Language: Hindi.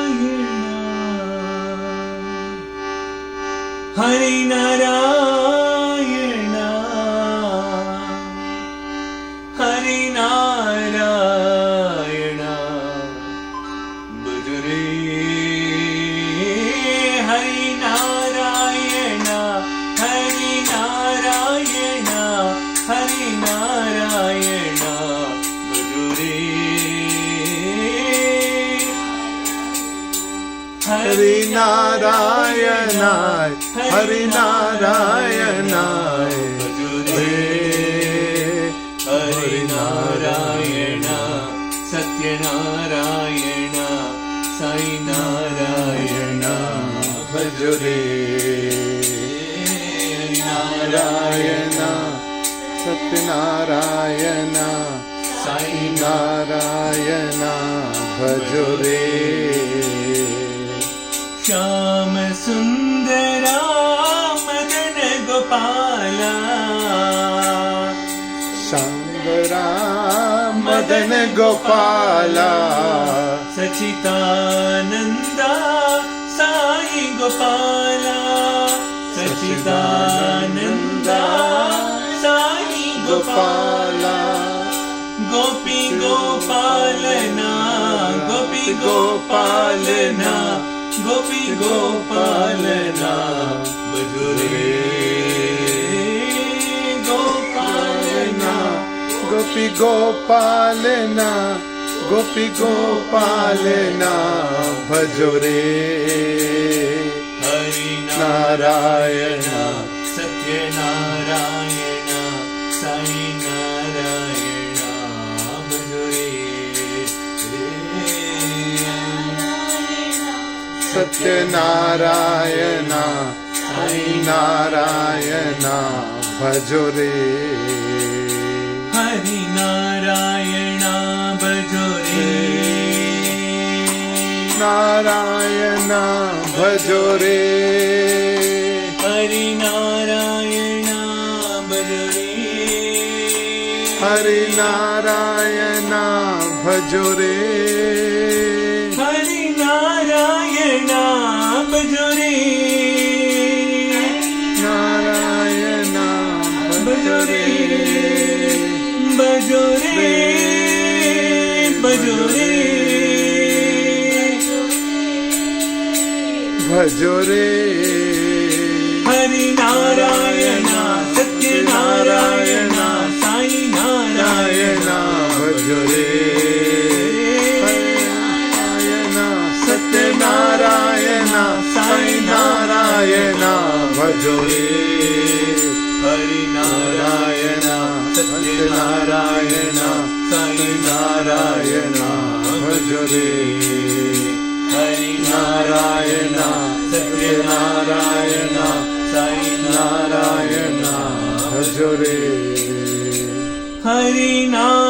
नारायण हरि नारायण हरि नारायण बुजुरे हरि नारायण हरि नारायण हरि नारायण बुजुरे हरि नारायण हरि नारायण हरि नारायण सत्यनारायण साई नारायण भजुरे हरि नारायण सत्यनारायण साई नारायण भजुरे श्याम सुंदरा मदन गोपाला शंकरा मदन गोपाला सचिदानंदा साई गोपाला सचिदानंदा साई गोपाला गोपी गोपालना गोपी गोपालना गोपी गोपालना बजुरे गोपालना गोपी गोपालना गोपी गोपालना भजोरे हरि नारायण सत्यनारायण साई नारायण बजुरे सत्यनारायण साई नारायण भजोरे हरि नारायण भजोरे नारायण भजोरे हरि नारायण भजोरे हरि नारायण भजोरे हरि नारायण भजोरे नारायण भजोरे बजोरे बजोरे भजोरे हरि नारायण सत्यनारायण साई नारायण भजोरे नारायण सत्यनारायण साई नारायण भजोरे हरि नारायण सत्यनारायण साई नारायण भजोरे हरि नारायण सत्यनारायण साई नारायण भजोरे हरि नारायण